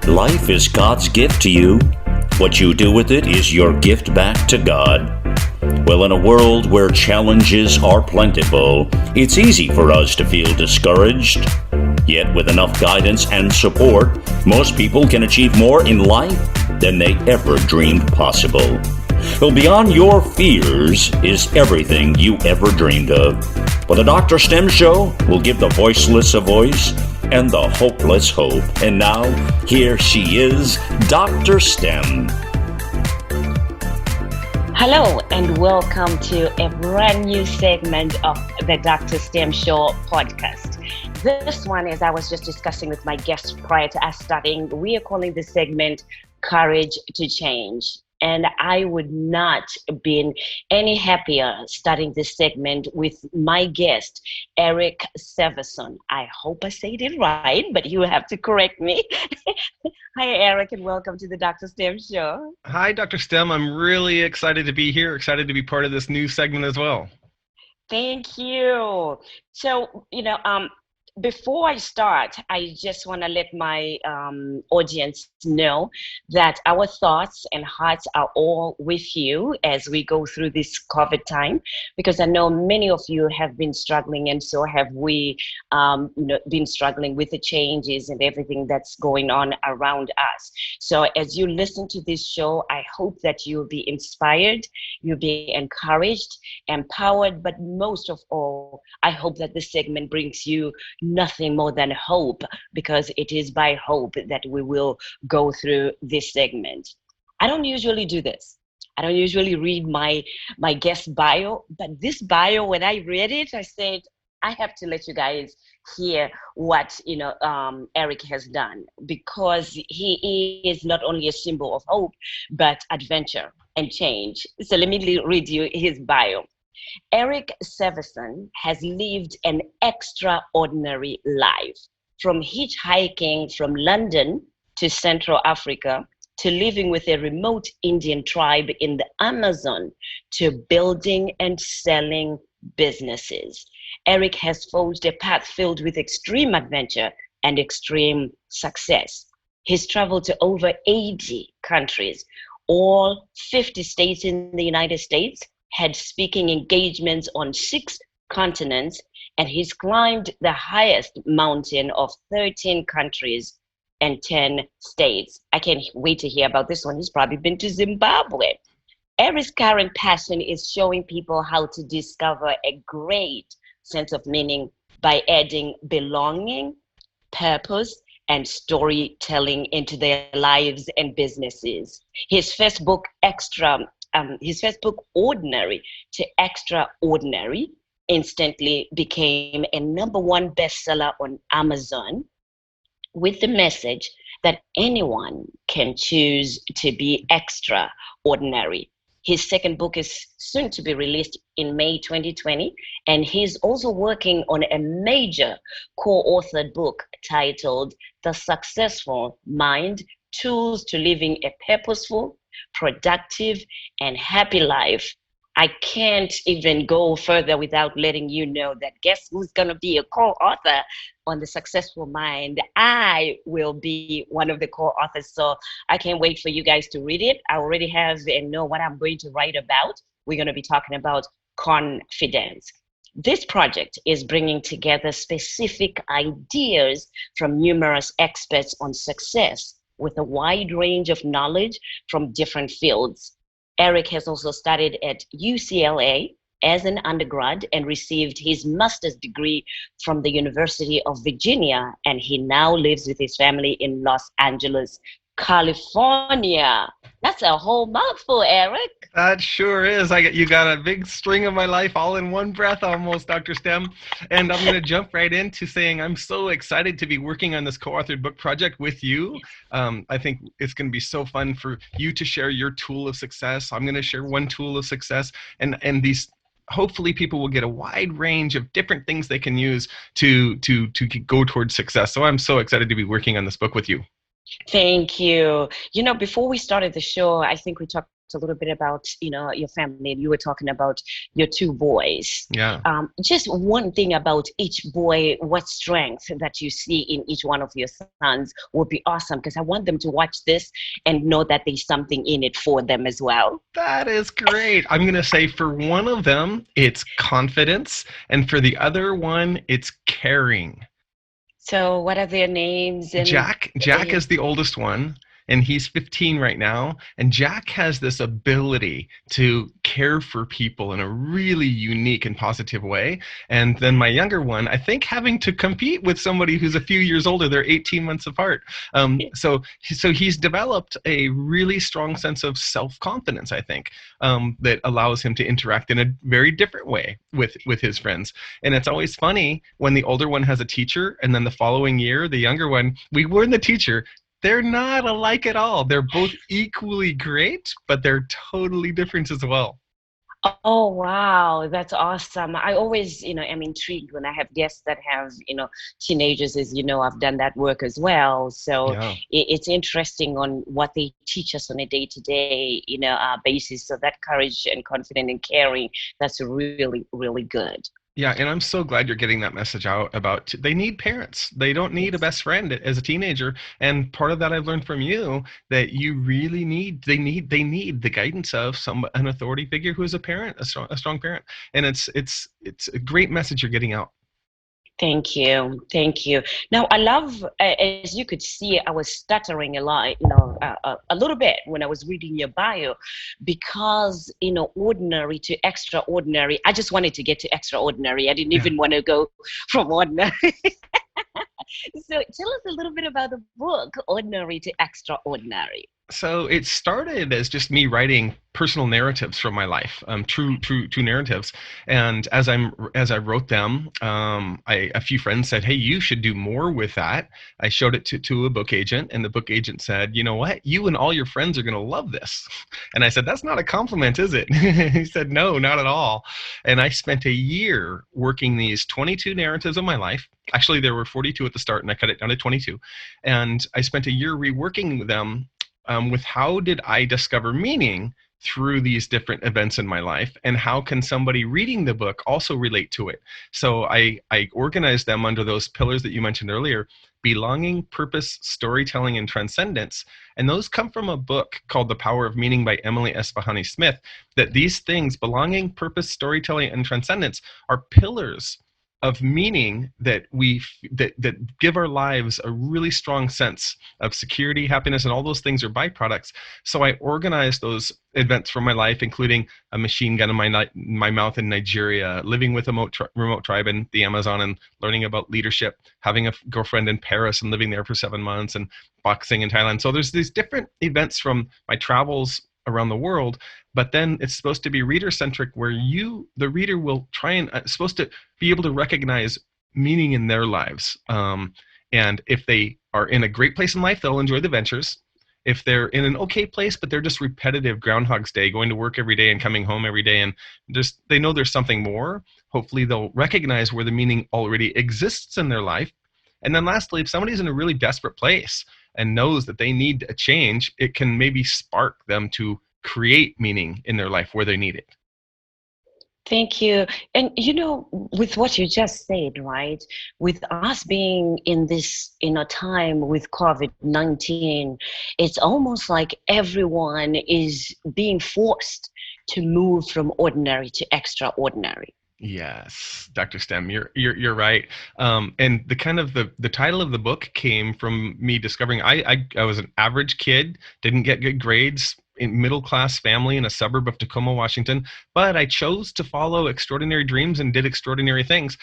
Life is God's gift to you. What you do with it is your gift back to God. Well, in a world where challenges are plentiful, it's easy for us to feel discouraged. Yet with enough guidance and support, most people can achieve more in life than they ever dreamed possible. Well, beyond your fears is everything you ever dreamed of. For the DrStem Show will give the voiceless a voice and the hopeless hope. And now, here she is, DrStem. Hello, and welcome to a brand new segment of the DrStem Show podcast. This one, as I was just discussing with my guests prior to us starting, we are calling this segment Courage to Change. And I would not have been any happier starting this segment with my guest, Erik Seversen. I hope I said it right, but you have to correct me. Hi, Erik, and welcome to the DrStem Show. Hi, Dr. Stem. I'm really excited to be here, excited to be part of this new segment as well. Thank you. So, before I start, I just want to let my audience know that our thoughts and hearts are all with you as we go through this COVID time, because I know many of you have been struggling, and so have we been struggling with the changes and everything that's going on around us. So as you listen to this show, I hope that you'll be inspired, you'll be encouraged, empowered, but most of all, I hope that this segment brings you nothing more than hope, because it is by hope that we will go through this segment. I don't usually do this. I don't usually read my guest bio, but this bio, when I read it, I said, I have to let you guys hear what Erik has done, because he is not only a symbol of hope, but adventure and change. So let me read you his bio. Erik Seversen has lived an extraordinary life, from hitchhiking from London to Central Africa, to living with a remote Indian tribe in the Amazon, to building and selling businesses. Erik has forged a path filled with extreme adventure and extreme success. He's traveled to over 80 countries, all 50 states in the United States, had speaking engagements on 6 continents, and he's climbed the highest mountain of 13 countries and 10 states. I can't wait to hear about this one. He's probably been to Zimbabwe. Erik's current passion is showing people how to discover a great sense of meaning by adding belonging, purpose, and storytelling into their lives and businesses. His first book, Ordinary to Extraordinary, instantly became a #1 bestseller on Amazon, with the message that anyone can choose to be extraordinary. His second book is soon to be released in May 2020, and he's also working on a major co-authored book titled The Successful Mind: Tools to Living a Purposeful, Productive, and Happy Life. I can't even go further without letting you know that guess who's going to be a co-author on The Successful Mind? I will be one of the co-authors, so I can't wait for you guys to read it. I already have and know what I'm going to write about. We're going to be talking about confidence. This project is bringing together specific ideas from numerous experts on success, with a wide range of knowledge from different fields. Erik has also studied at UCLA as an undergrad and received his master's degree from the University of Virginia, and he now lives with his family in Los Angeles, California. That's a whole mouthful, Erik. That sure is. You got a big string of my life all in one breath almost, Dr. Stem. And I'm going to jump right into saying I'm so excited to be working on this co-authored book project with you. I think it's going to be so fun for you to share your tool of success. I'm going to share one tool of success, and these hopefully people will get a wide range of different things they can use to go towards success. So I'm so excited to be working on this book with you. Thank you. Before we started the show, I think we talked a little bit about, your family, and you were talking about your two boys. Yeah. Just one thing about each boy, what strength that you see in each one of your sons would be awesome, because I want them to watch this and know that there's something in it for them as well. That is great. I'm going to say for one of them, it's confidence, and for the other one, it's caring. So what are their names? And Jack is the oldest one, and he's 15 right now. And Jack has this ability to care for people in a really unique and positive way. And then my younger one, I think, having to compete with somebody who's a few years older, they're 18 months apart. So he's developed a really strong sense of self-confidence, I think, that allows him to interact in a very different way with his friends. And it's always funny when the older one has a teacher, and then the following year, the younger one, we were the teacher. They're not alike at all. They're both equally great, but they're totally different as well. Oh, wow. That's awesome. I always, am intrigued when I have guests that have, teenagers, as you know, I've done that work as well. So Yeah. it's interesting on what they teach us on a day-to-day, basis. So that courage and confidence and caring, that's really, really good. Yeah, and I'm so glad you're getting that message out about they need parents. They don't need a best friend as a teenager. And part of that I've learned from you, that you really need they need the guidance of an authority figure who is a parent, a strong parent. And it's a great message you're getting out. Thank you. Thank you. Now, I love, as you could see, I was stuttering a lot, a little bit when I was reading your bio, because, ordinary to extraordinary. I just wanted to get to extraordinary. I didn't even want to go from ordinary. So tell us a little bit about the book, Ordinary to Extraordinary. So it started as just me writing personal narratives from my life, true narratives. And as I wrote them, a few friends said, "Hey, you should do more with that." I showed it to a book agent, and the book agent said, "You know what? You and all your friends are going to love this." And I said, "That's not a compliment, is it?" He said, "No, not at all." And I spent a year working these 22 narratives of my life. Actually, there were 42 at the start, and I cut it down to 22. And I spent a year reworking them with how did I discover meaning through these different events in my life, and how can somebody reading the book also relate to it. So I organized them under those pillars that you mentioned earlier: belonging, purpose, storytelling, and transcendence. And those come from a book called The Power of Meaning by Emily Esfahani Smith, that these things, belonging, purpose, storytelling, and transcendence, are pillars of meaning that that give our lives a really strong sense of security, happiness, and all those things are byproducts. So I organized those events from my life, including a machine gun in my mouth in Nigeria, living with a remote tribe in the Amazon and learning about leadership, having a girlfriend in Paris and living there for 7 months, and boxing in Thailand. So there's these different events from my travels around the world, but then it's supposed to be reader-centric, where the reader will try and supposed to be able to recognize meaning in their lives. And if they are in a great place in life, they'll enjoy the ventures. If they're in an okay place, but they're just repetitive Groundhog's Day, going to work every day and coming home every day, and just they know there's something more, hopefully they'll recognize where the meaning already exists in their life. And then lastly, if somebody's in a really desperate place and knows that they need a change, it can maybe spark them to create meaning in their life where they need it. Thank you. And with what you just said, right, with us being in this time with COVID-19, it's almost like everyone is being forced to move from ordinary to extraordinary. Yes, Dr. Stem, you're right. And the title of the book came from me discovering I was an average kid, didn't get good grades, in middle-class family in a suburb of Tacoma, Washington, but I chose to follow extraordinary dreams and did extraordinary things.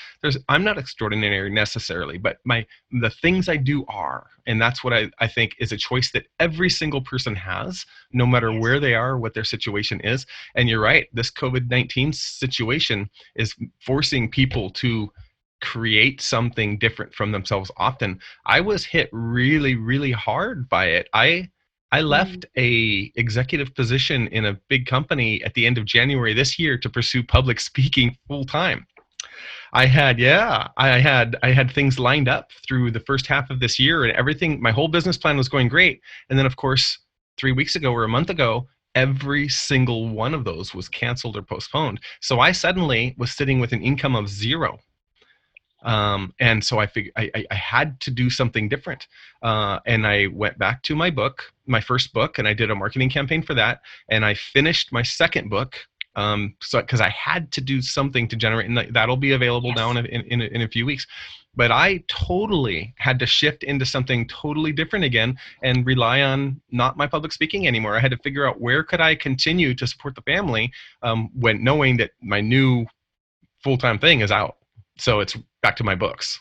I'm not extraordinary necessarily, but the things I do are, and that's what I think is a choice that every single person has, no matter where they are, what their situation is. And you're right, this COVID-19 situation is forcing people to create something different from themselves often. I was hit really, really hard by it. I left a executive position in a big company at the end of January this year to pursue public speaking full time. I had things lined up through the first half of this year, and everything, my whole business plan was going great. And then of course, 3 weeks ago or a month ago, every single one of those was canceled or postponed. So I suddenly was sitting with an income of zero. And so I figured I had to do something different. And I went back to my book, my first book, and I did a marketing campaign for that. And I finished my second book. So because I had to do something to generate, and that'll be available now in a few weeks. But I totally had to shift into something totally different again and rely on not my public speaking anymore. I had to figure out where could I continue to support the family when knowing that my new full-time thing is out. So it's back to my books.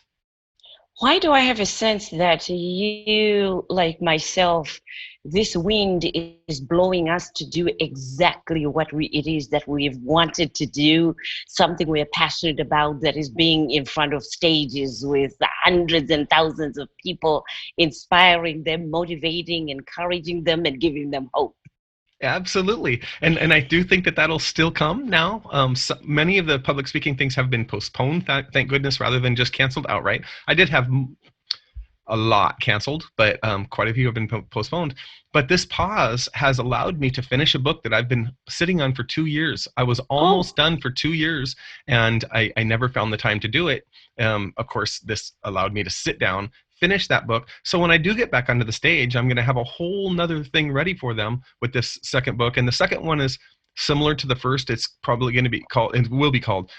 Why do I have a sense that you, like myself, this wind is blowing us to do exactly what it is that we've wanted to do, something we're passionate about, that is being in front of stages with hundreds and thousands of people, inspiring them, motivating, encouraging them, and giving them hope. Absolutely. And I do think that that'll still come now. So many of the public speaking things have been postponed, thank goodness, rather than just canceled outright. I did have a lot canceled, but quite a few have been postponed. But this pause has allowed me to finish a book that I've been sitting on for 2 years. I was almost done for 2 years, and I never found the time to do it. Of course, this allowed me to sit down, finish that book. So when I do get back onto the stage, I'm going to have a whole nother thing ready for them with this second book. And the second one is similar to the first. It's probably going to be called, it will be called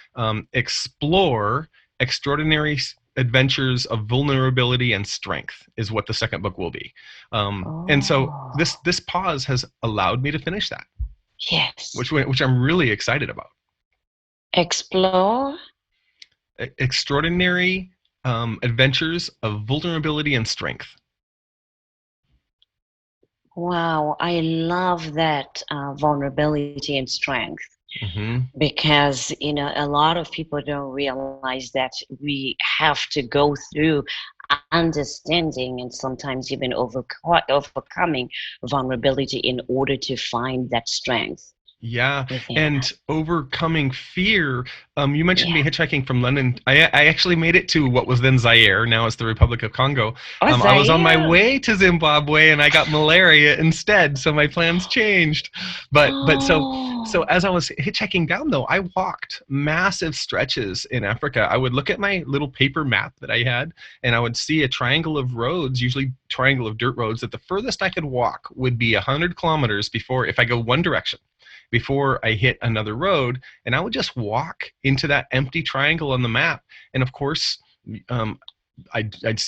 Explore Extraordinary Adventures of Vulnerability and Strength is what the second book will be. And so this pause has allowed me to finish that. Yes. Which I'm really excited about. Explore Extraordinary Adventures of Vulnerability and Strength. Wow, I love that vulnerability and strength. Mm-hmm. Because a lot of people don't realize that we have to go through understanding and sometimes even overcoming vulnerability in order to find that strength. Yeah, and overcoming fear. You mentioned me hitchhiking from London. I actually made it to what was then Zaire. Now it's the Republic of Congo. I was on my way to Zimbabwe, and I got malaria instead. So my plans changed. But so as I was hitchhiking down, though, I walked massive stretches in Africa. I would look at my little paper map that I had, and I would see a triangle of roads, usually triangle of dirt roads, that the furthest I could walk would be 100 kilometers before, if I go one direction, before I hit another road. And I would just walk into that empty triangle on the map. And of course, I'd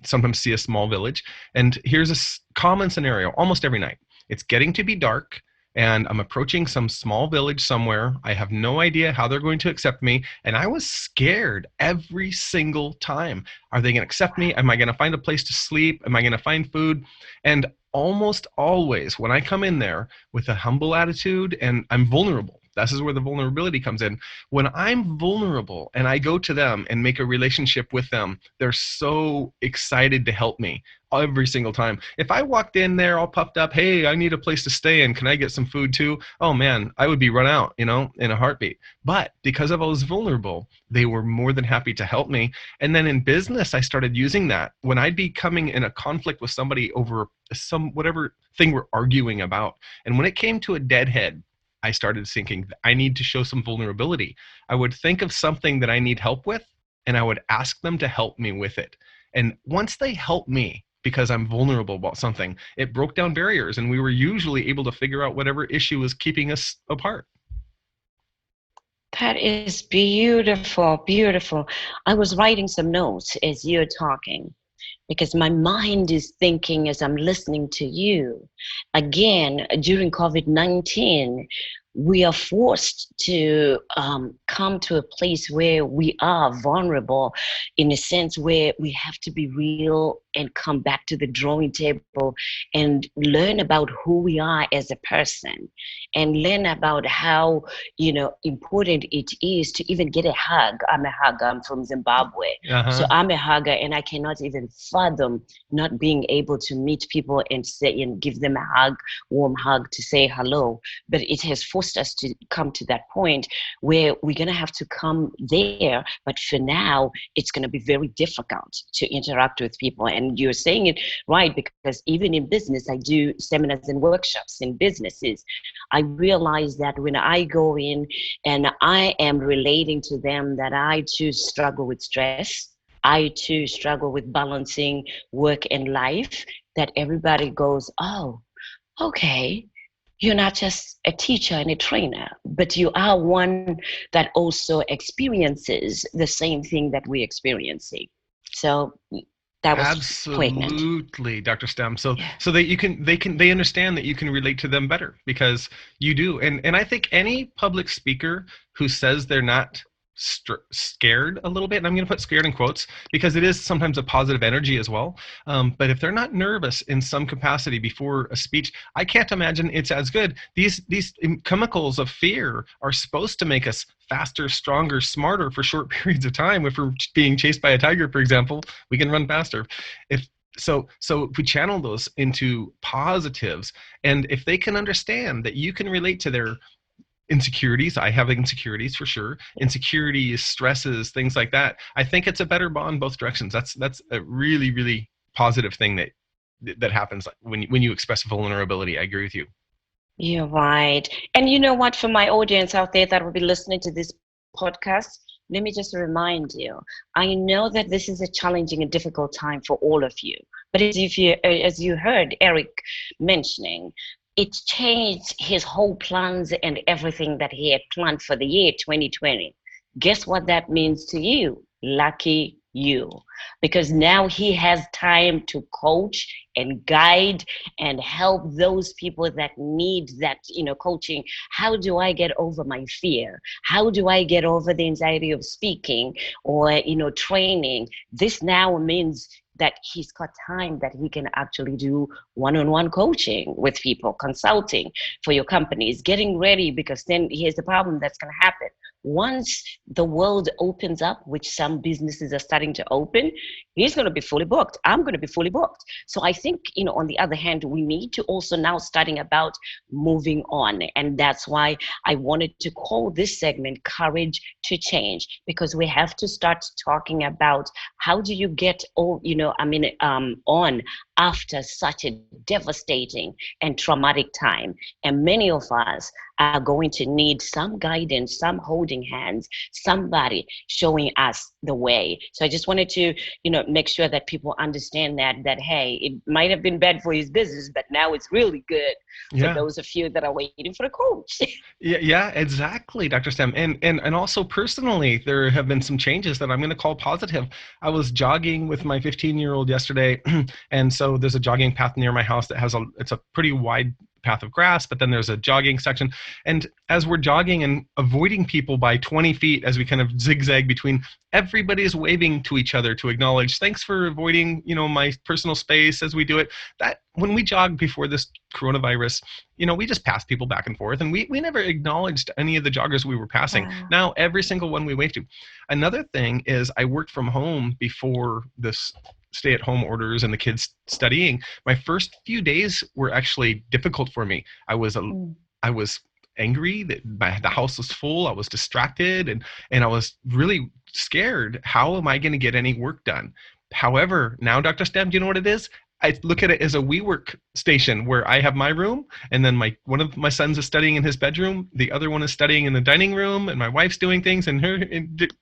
sometimes see a small village. And here's a common scenario almost every night. It's getting to be dark, and I'm approaching some small village somewhere. I have no idea how they're going to accept me. And I was scared every single time. Are they going to accept me? Am I going to find a place to sleep? Am I going to find food? And almost always when I come in there with a humble attitude, and I'm vulnerable. This is where the vulnerability comes in. When I'm vulnerable and I go to them and make a relationship with them, they're so excited to help me every single time. If I walked in there all puffed up, hey, I need a place to stay and can I get some food too? Oh man, I would be run out, in a heartbeat. But because I was vulnerable, they were more than happy to help me. And then in business, I started using that. When I'd be coming in a conflict with somebody over whatever thing we're arguing about, and when it came to a deadhead, I started thinking, I need to show some vulnerability. I would think of something that I need help with, and I would ask them to help me with it. And once they helped me, because I'm vulnerable about something, it broke down barriers, and we were usually able to figure out whatever issue was keeping us apart. That is beautiful, beautiful. I was writing some notes as you're talking, because my mind is thinking as I'm listening to you. Again, during COVID-19, we are forced to come to a place where we are vulnerable, in a sense where we have to be real and come back to the drawing table and learn about who we are as a person, and learn about how important it is to even get a hug. I'm a hugger. I'm from Zimbabwe. So I'm a hugger, and I cannot even fathom not being able to meet people and say and give them a hug, warm hug, to say hello. But it has forced forced us to come to that point where we're going to have to come there. But for now, it's going to be very difficult to interact with people. And you're saying it right, because even in business, I do seminars and workshops in businesses. I realize that when I go in and I am relating to them, that I too struggle with stress. I too struggle with balancing work and life, that everybody goes, oh, okay, you're not just a teacher and a trainer, but you are one that also experiences the same thing that we're experiencing. So that was poignant. Absolutely, Dr. Stem. So that they understand that you can relate to them better, because you do. And I think any public speaker who says they're not scared a little bit, and I'm going to put scared in quotes because it is sometimes a positive energy as well, but if they're not nervous in some capacity before a speech, I can't imagine it's as good. These chemicals of fear are supposed to make us faster, stronger, smarter for short periods of time. If we're being chased by a tiger, for example, we can run faster. So if we channel those into positives, and if they can understand that you can relate to their insecurities, I have insecurities for sure, insecurities, stresses, things like that, I think it's a better bond both directions. That's a really, really positive thing that happens when you express vulnerability. I agree with you. You're right. And you know what, for my audience out there that will be listening to this podcast, let me just remind you, I know that this is a challenging and difficult time for all of you. But as you heard Erik mentioning, it's changed his whole plans and everything that he had planned for the year 2020. Guess what that means to you? Lucky you. Because now he has time to coach and guide and help those people that need that, coaching. How do I get over my fear? How do I get over the anxiety of speaking or, training? This now means that he's got time that he can actually do one-on-one coaching with people, consulting for your companies, getting ready, because then here's the problem that's going to happen. Once the world opens up, which some businesses are starting to open, he's going to be fully booked. I'm going to be fully booked. So I think, on the other hand, we need to also now starting about moving on. And that's why I wanted to call this segment Courage to Change, because we have to start talking about how do you get on after such a devastating and traumatic time. And many of us are going to need some guidance, some holding hands, somebody showing us the way. So I just wanted to, make sure that people understand that hey, it might have been bad for his business, but now it's really good for those of you that are waiting for a coach. Yeah, exactly, Dr. Stem. And also personally, there have been some changes that I'm going to call positive. I was jogging with my 15-year-old yesterday, and so there's a jogging path near my house that it's a pretty wide path of grass, but then there's a jogging section. And as we're jogging and avoiding people by 20 feet as we kind of zigzag between, everybody's waving to each other to acknowledge, thanks for avoiding, my personal space as we do it. That when we jogged before this coronavirus, we just passed people back and forth, and we never acknowledged any of the joggers we were passing. Wow. Now every single one we wave to. Another thing is I worked from home before this stay-at-home orders and the kids studying. My first few days were actually difficult for me. I was angry that the house was full. I was distracted, and I was really scared. How am I going to get any work done? However, now, Dr. Stem, do you know what it is? I look at it as a WeWork station where I have my room, and then one of my sons is studying in his bedroom, the other one is studying in the dining room, and my wife's doing things in her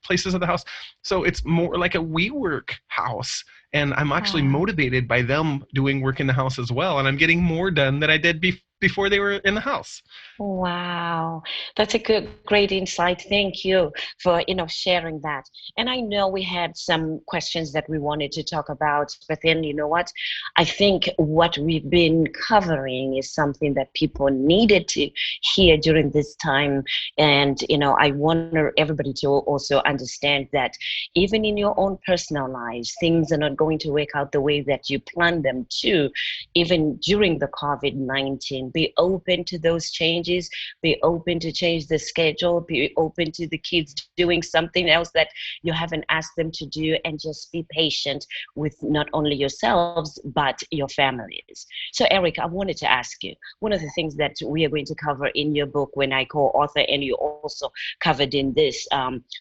places of the house. So it's more like a WeWork house, and I'm actually motivated by them doing work in the house as well, and I'm getting more done than I did before they were in the house. Wow, that's a great insight. Thank you for sharing that. And I know we had some questions that we wanted to talk about, but then you know what? I think what we've been covering is something that people needed to hear during this time. And I want everybody to also understand that even in your own personal lives, things are not going to work out the way that you planned them to, even during the COVID-19 be open to those changes, be open to change the schedule, be open to the kids doing something else that you haven't asked them to do, and just be patient with not only yourselves, but your families. So Erik, I wanted to ask you, one of the things that we are going to cover in your book, When I Co-Author, and you also covered in this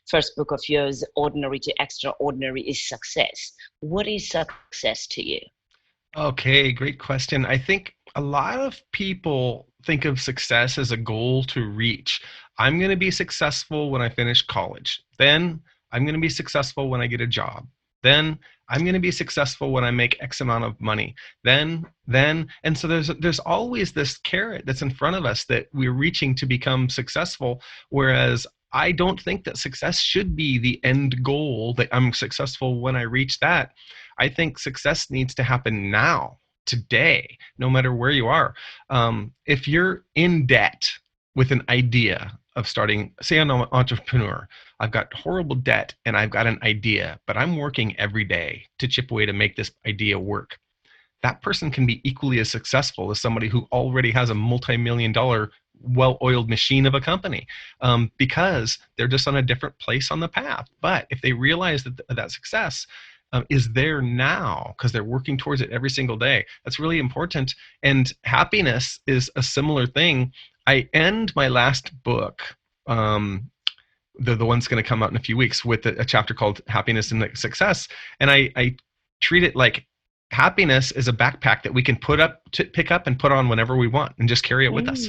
first book of yours, Ordinary to Extraordinary, is success. What is success to you? Okay, great question. I think a lot of people think of success as a goal to reach. I'm going to be successful when I finish college. Then I'm going to be successful when I get a job. Then I'm going to be successful when I make X amount of money. Then, and so there's always this carrot that's in front of us that we're reaching to become successful, whereas I don't think that success should be the end goal, that I'm successful when I reach that. I think success needs to happen now, today, no matter where you are. If you're in debt with an idea of starting, say I'm an entrepreneur, I've got horrible debt and I've got an idea, but I'm working every day to chip away to make this idea work. That person can be equally as successful as somebody who already has a multi-million-dollar well-oiled machine of a company, because they're just on a different place on the path. But if they realize that that success is there now because they're working towards it every single day, that's really important. And happiness is a similar thing. I end my last book, the one's going to come out in a few weeks, with a chapter called Happiness and Success. And I treat it like happiness is a backpack that we can pick up and put on whenever we want and just carry it with us.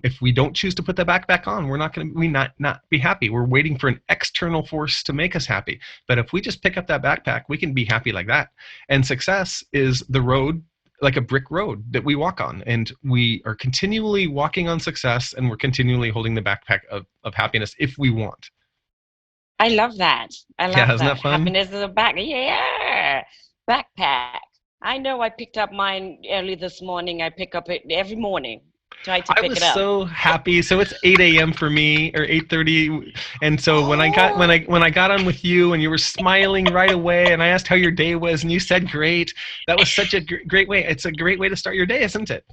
If we don't choose to put the backpack on, we're not going to not be happy. We're waiting for an external force to make us happy. But if we just pick up that backpack, we can be happy like that. And success is the road, like a brick road that we walk on. And we are continually walking on success, and we're continually holding the backpack of happiness if we want. I love that. I love that. Isn't that fun? Happiness is a backpack. I know I picked up mine early this morning. I pick up it every morning. Try to pick it up. I was so happy. So it's 8 a.m. for me, or 8:30, and so when I got on with you, and you were smiling right away, and I asked how your day was, and you said great. That was such a great way. It's a great way to start your day, isn't it?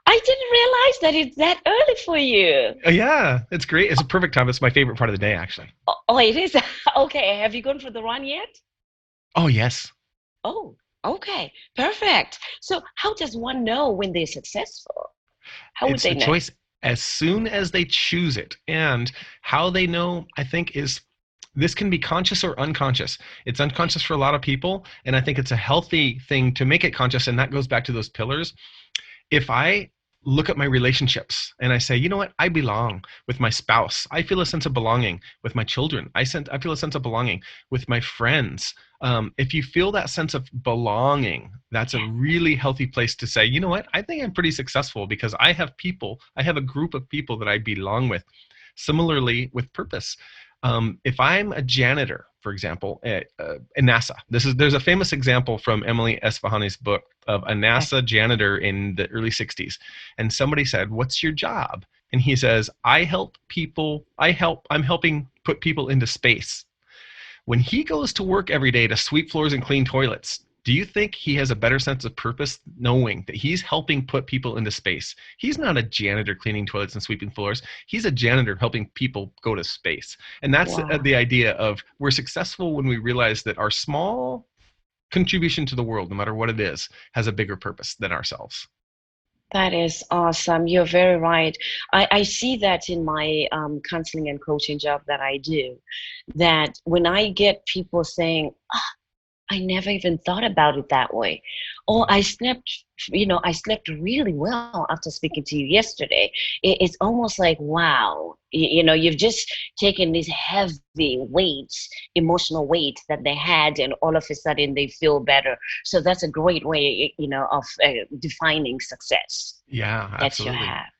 I didn't realize that it's that early for you. Yeah, it's great. It's a perfect time. It's my favorite part of the day, actually. Oh, it is? Okay. Have you gone for the run yet? Oh, yes. Oh, okay. Perfect. So how does one know when they're successful? How would they know? It's a choice as soon as they choose it. And how they know, I think, is this can be conscious or unconscious. It's unconscious for a lot of people, and I think it's a healthy thing to make it conscious, and that goes back to those pillars. If I look at my relationships and I say, you know what, I belong with my spouse. I feel a sense of belonging with my children. I feel a sense of belonging with my friends. If you feel that sense of belonging, that's a really healthy place to say, you know what, I think I'm pretty successful because I have a group of people that I belong with. Similarly with purpose. If I'm a janitor, for example, at NASA, there's a famous example from Emily Esfahani's book of a NASA janitor in the early 60s. And somebody said, what's your job? And he says, I'm helping put people into space. When he goes to work every day to sweep floors and clean toilets, do you think he has a better sense of purpose knowing that he's helping put people into space? He's not a janitor cleaning toilets and sweeping floors. He's a janitor helping people go to space. And that's the idea of we're successful when we realize that our small contribution to the world, no matter what it is, has a bigger purpose than ourselves. That is awesome. You're very right. I see that in my counseling and coaching job that I do, that when I get people saying, I never even thought about it that way. Or I slept really well after speaking to you yesterday. It's almost like, wow, you've just taken these heavy weights, emotional weight that they had, and all of a sudden they feel better. So that's a great way, of defining success. Yeah, absolutely. That you have.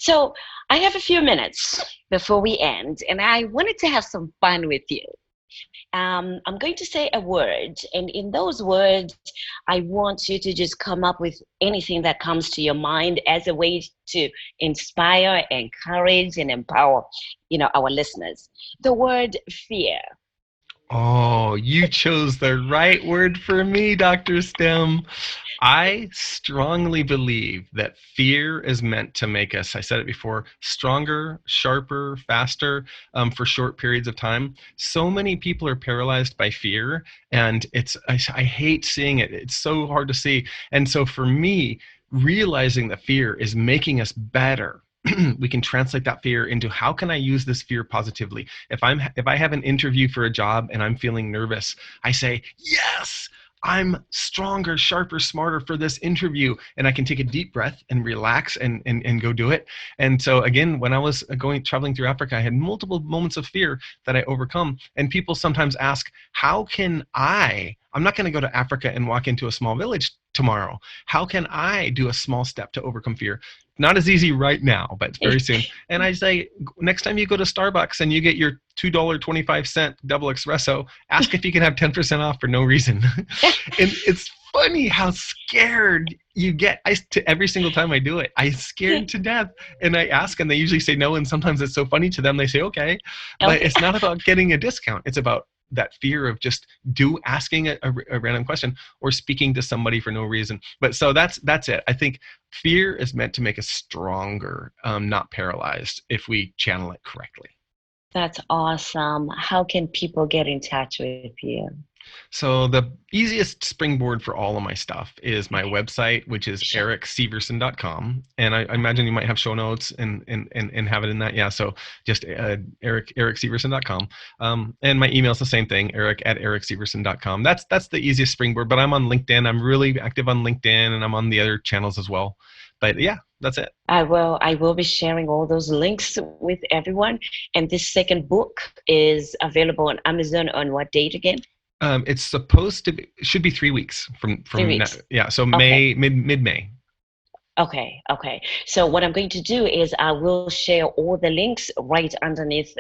So I have a few minutes before we end, and I wanted to have some fun with you. I'm going to say a word, and in those words, I want you to just come up with anything that comes to your mind as a way to inspire, encourage, and empower, our listeners. The word fear. Oh, you chose the right word for me, Dr. Stem. I strongly believe that fear is meant to make us, I said it before, stronger, sharper, faster for short periods of time. So many people are paralyzed by fear, and I hate seeing it. It's so hard to see. And so for me, realizing that fear is making us better. We can translate that fear into how can I use this fear positively? If I have an interview for a job and I'm feeling nervous, I say, yes, I'm stronger, sharper, smarter for this interview. And I can take a deep breath and relax and go do it. And so again, when I was traveling through Africa, I had multiple moments of fear that I overcome. And people sometimes ask, how can I'm not going to go to Africa and walk into a small village tomorrow. How can I do a small step to overcome fear? Not as easy right now, but very soon. And I say, next time you go to Starbucks and you get your $2.25 double espresso, ask if you can have 10% off for no reason. And it's funny how scared you get. Every single time I do it, I'm scared to death. And I ask, and they usually say no. And sometimes it's so funny to them, they say, okay. But it's not about getting a discount. It's about that fear of just asking a random question or speaking to somebody for no reason. But so that's it. I think fear is meant to make us stronger, not paralyzed, if we channel it correctly. That's awesome. How can people get in touch with you? So the easiest springboard for all of my stuff is my website, which is ericseversen.com. And I imagine you might have show notes and have it in that. Yeah, so just ericseversen.com. And my email is the same thing, eric@ericseversen.com. That's the easiest springboard, but I'm on LinkedIn. I'm really active on LinkedIn, and I'm on the other channels as well. But yeah, that's it. I will be sharing all those links with everyone. And this second book is available on Amazon on what date again? It's should be 3 weeks from 3 weeks. now. Yeah, so May, mid-May. Okay. So what I'm going to do is I will share all the links right underneath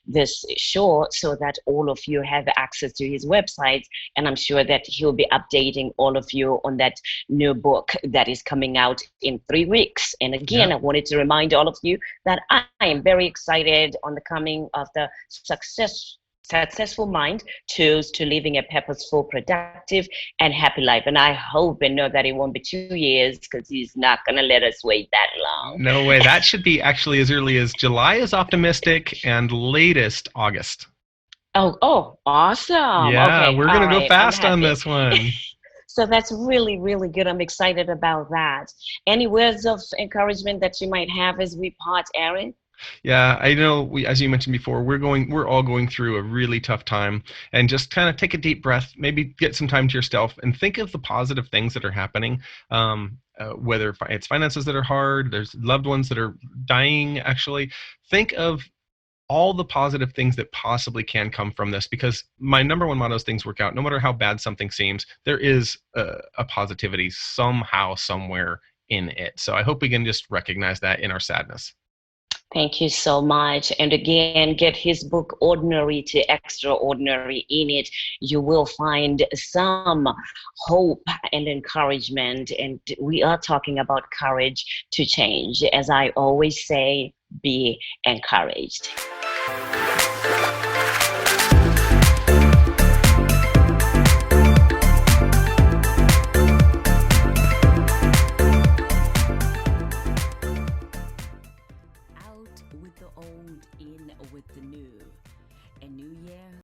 this show so that all of you have access to his website. And I'm sure that he'll be updating all of you on that new book that is coming out in 3 weeks. And again, I wanted to remind all of you that I am very excited on the coming of the Successful Mind Tools to Living a Purposeful, Productive, and Happy Life. And I hope and know that it won't be 2 years, because he's not going to let us wait that long. No way. That should be actually as early as July is optimistic, and latest August. Oh, awesome. Yeah, okay, we're going to go fast on happy. this one. So that's really, really good. I'm excited about that. Any words of encouragement that you might have as we part, Erin? Yeah, I know, as you mentioned before, we're all going through a really tough time, and just kind of take a deep breath, maybe get some time to yourself and think of the positive things that are happening. Whether it's finances that are hard, there's loved ones that are dying, actually. Think of all the positive things that possibly can come from this, because my number one motto is things work out. No matter how bad something seems, there is a positivity somehow, somewhere in it. So I hope we can just recognize that in our sadness. Thank you so much. And again, get his book, Ordinary to Extraordinary. In it, you will find some hope and encouragement. And we are talking about courage to change. As I always say, be encouraged. With the old, in with the new. A new year,